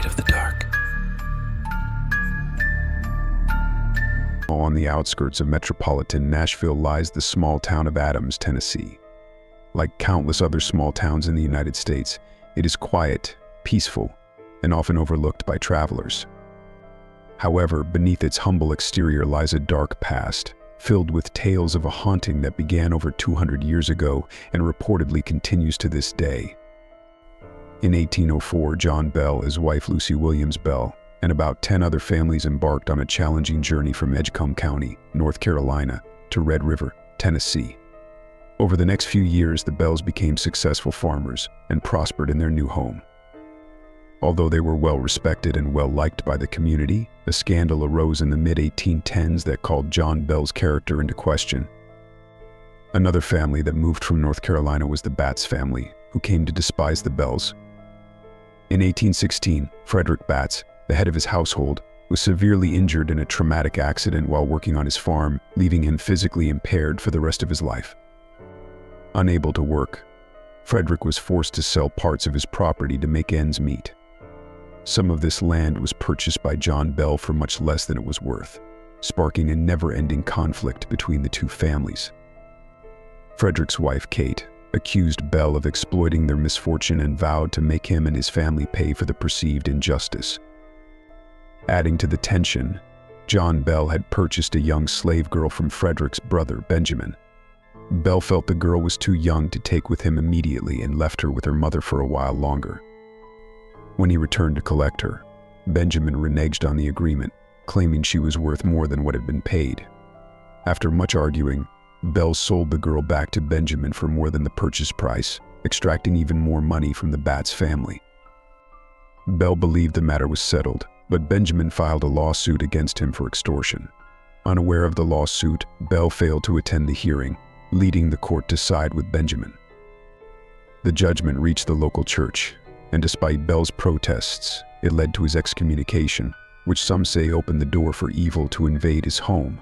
afraid of the dark. On the outskirts of metropolitan Nashville lies the small town of Adams, Tennessee. Like countless other small towns in the United States, it is quiet, peaceful, and often overlooked by travelers. However, beneath its humble exterior lies a dark past, filled with tales of a haunting that began over 200 years ago and reportedly continues to this day. In 1804, John Bell, his wife Lucy Williams Bell, and about 10 other families embarked on a challenging journey from Edgecombe County, North Carolina, to Red River, Tennessee. Over the next few years, the Bells became successful farmers and prospered in their new home. Although they were well respected and well liked by the community, a scandal arose in the mid-1810s that called John Bell's character into question. Another family that moved from North Carolina was the Batts family, who came to despise the Bells. In 1816, Frederick Batts, the head of his household, was severely injured in a traumatic accident while working on his farm, leaving him physically impaired for the rest of his life. Unable to work, Frederick was forced to sell parts of his property to make ends meet. Some of this land was purchased by John Bell for much less than it was worth, sparking a never-ending conflict between the two families. Frederick's wife, Kate, accused Bell of exploiting their misfortune and vowed to make him and his family pay for the perceived injustice. Adding to the tension, John Bell had purchased a young slave girl from Frederick's brother, Benjamin. Bell felt the girl was too young to take with him immediately and left her with her mother for a while longer. When he returned to collect her, Benjamin reneged on the agreement, claiming she was worth more than what had been paid. After much arguing, Bell sold the girl back to Benjamin for more than the purchase price, extracting even more money from the Batts family. Bell believed the matter was settled, but Benjamin filed a lawsuit against him for extortion. Unaware of the lawsuit, Bell failed to attend the hearing, leading the court to side with Benjamin. The judgment reached the local church, and despite Bell's protests, it led to his excommunication, which some say opened the door for evil to invade his home.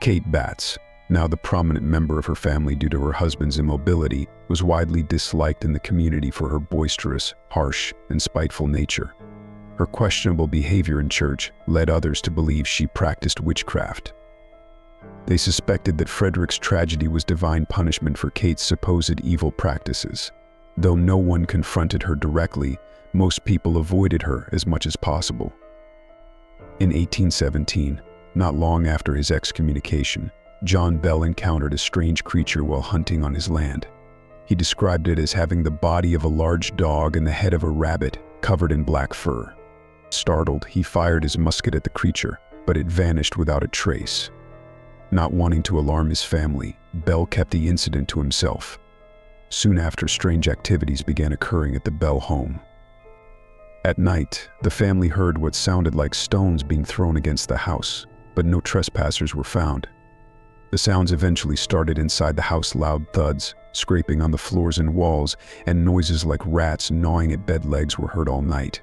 Kate Batts, now the prominent member of her family due to her husband's immobility, was widely disliked in the community for her boisterous, harsh, and spiteful nature. Her questionable behavior in church led others to believe she practiced witchcraft. They suspected that Frederick's tragedy was divine punishment for Kate's supposed evil practices. Though no one confronted her directly, most people avoided her as much as possible. In 1817, not long after his excommunication, John Bell encountered a strange creature while hunting on his land. He described it as having the body of a large dog and the head of a rabbit, covered in black fur. Startled, he fired his musket at the creature, but it vanished without a trace. Not wanting to alarm his family, Bell kept the incident to himself. Soon after, strange activities began occurring at the Bell home. At night, the family heard what sounded like stones being thrown against the house, but no trespassers were found. The sounds eventually started inside the house: loud thuds, scraping on the floors and walls, and noises like rats gnawing at bed legs were heard all night.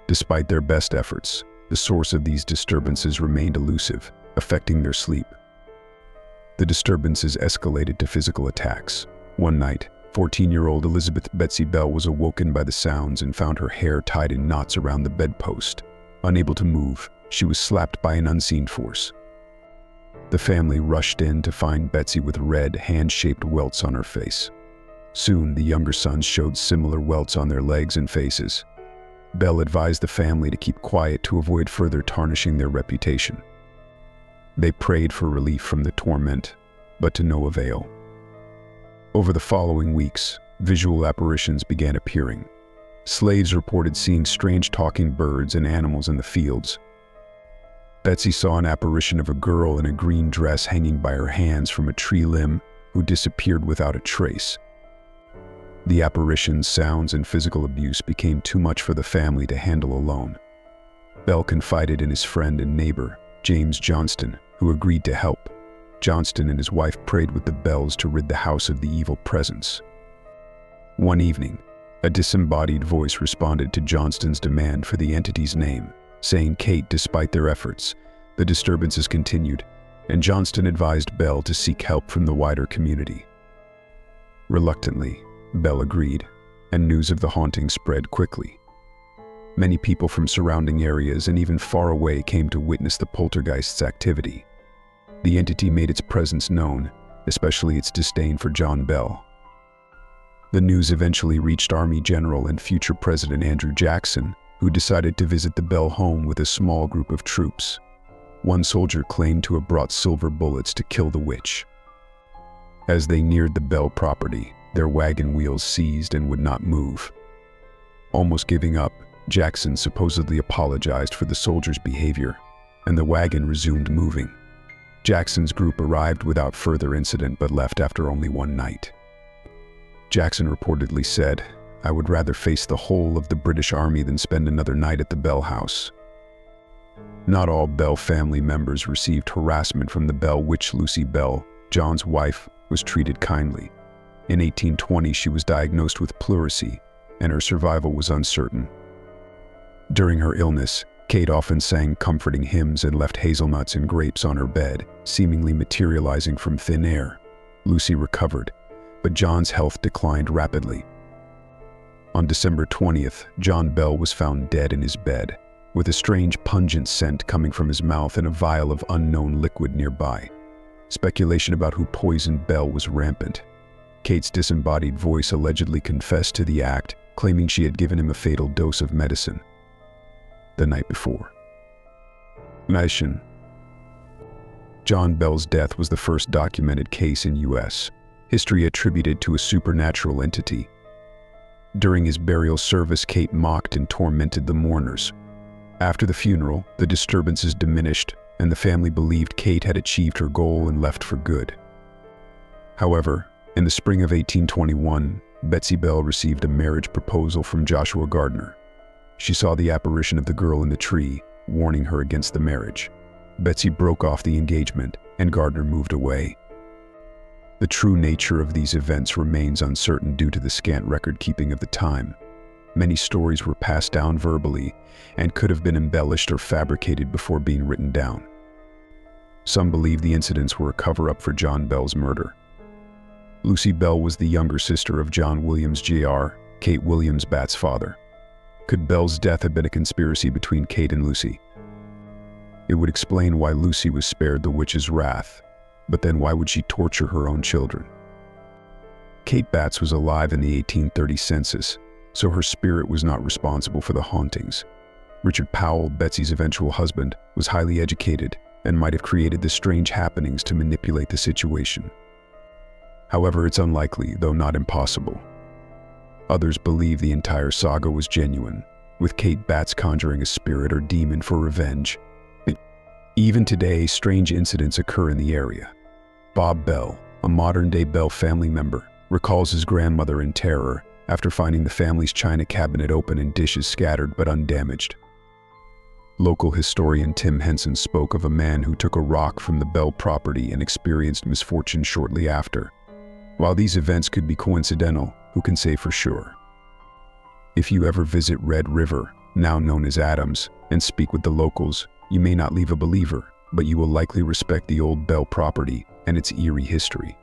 Despite their best efforts, the source of these disturbances remained elusive, affecting their sleep. The disturbances escalated to physical attacks. One night, 14-year-old Elizabeth Betsy Bell was awoken by the sounds and found her hair tied in knots around the bedpost. Unable to move, she was slapped by an unseen force. The family rushed in to find Betsy with red, hand-shaped welts on her face. Soon, the younger sons showed similar welts on their legs and faces. Bell advised the family to keep quiet to avoid further tarnishing their reputation. They prayed for relief from the torment, but to no avail. Over the following weeks, visual apparitions began appearing. Slaves reported seeing strange talking birds and animals in the fields. Betsy saw an apparition of a girl in a green dress hanging by her hands from a tree limb who disappeared without a trace. The apparitions, sounds, and physical abuse became too much for the family to handle alone. Bell confided in his friend and neighbor, James Johnston, who agreed to help. Johnston and his wife prayed with the Bells to rid the house of the evil presence. One evening, a disembodied voice responded to Johnston's demand for the entity's name, saying Kate. Despite their efforts, the disturbances continued, and Johnston advised Bell to seek help from the wider community. Reluctantly, Bell agreed, and news of the haunting spread quickly. Many people from surrounding areas and even far away came to witness the poltergeist's activity. The entity made its presence known, especially its disdain for John Bell. The news eventually reached Army General and future President Andrew Jackson, who decided to visit the Bell home with a small group of troops. One soldier claimed to have brought silver bullets to kill the witch. As they neared the Bell property, their wagon wheels seized and would not move. Almost giving up, Jackson supposedly apologized for the soldiers' behavior, and the wagon resumed moving. Jackson's group arrived without further incident but left after only one night. Jackson reportedly said, "I would rather face the whole of the British Army than spend another night at the Bell house." Not all Bell family members received harassment from the Bell witch. Lucy Bell, John's wife, was treated kindly. In 1820, she was diagnosed with pleurisy, and her survival was uncertain. During her illness, Kate often sang comforting hymns and left hazelnuts and grapes on her bed, seemingly materializing from thin air. Lucy recovered, but John's health declined rapidly. On December 20th, John Bell was found dead in his bed, with a strange pungent scent coming from his mouth and a vial of unknown liquid nearby. Speculation about who poisoned Bell was rampant. Kate's disembodied voice allegedly confessed to the act, claiming she had given him a fatal dose of medicine the night before. Nation. John Bell's death was the first documented case in U.S. history attributed to a supernatural entity. During his burial service, Kate mocked and tormented the mourners. After the funeral, the disturbances diminished, and the family believed Kate had achieved her goal and left for good. However, in the spring of 1821, Betsy Bell received a marriage proposal from Joshua Gardner. She saw the apparition of the girl in the tree, warning her against the marriage. Betsy broke off the engagement, and Gardner moved away. The true nature of these events remains uncertain due to the scant record-keeping of the time. Many stories were passed down verbally and could have been embellished or fabricated before being written down. Some believe the incidents were a cover-up for John Bell's murder. Lucy Bell was the younger sister of John Williams Jr., Kate Williams Batt's father. Could Bell's death have been a conspiracy between Kate and Lucy? It would explain why Lucy was spared the witch's wrath, but then why would she torture her own children? Kate Batts was alive in the 1830 census, so her spirit was not responsible for the hauntings. Richard Powell, Betsy's eventual husband, was highly educated and might have created the strange happenings to manipulate the situation. However, it's unlikely, though not impossible. Others believe the entire saga was genuine, with Kate Batts conjuring a spirit or demon for revenge. Even today, strange incidents occur in the area. Bob Bell, a modern-day Bell family member, recalls his grandmother in terror after finding the family's china cabinet open and dishes scattered but undamaged. Local historian Tim Henson spoke of a man who took a rock from the Bell property and experienced misfortune shortly after. While these events could be coincidental, who can say for sure? If you ever visit Red River, now known as Adams, and speak with the locals, you may not leave a believer, but you will likely respect the old Bell property and its eerie history.